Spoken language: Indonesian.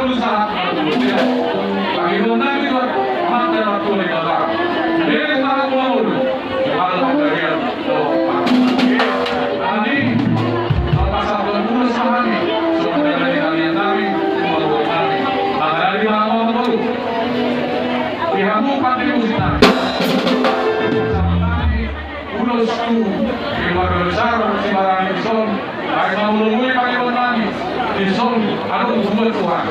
berusaha Panginoon namin at mata na tunay na lang. Dahil sa ako mamulo, mahal ang dahil ito Ani, ang pasapon mula sa amin, so magdalali kalian namin, maluwag namin, magdalali mga mga maluwag. Ihamukan din usin namin. Sama namin, ulos ko, yung magdalisar, si Maraming Son, ay mamulungoy Panginoon namin, Son, anong sumatuhan?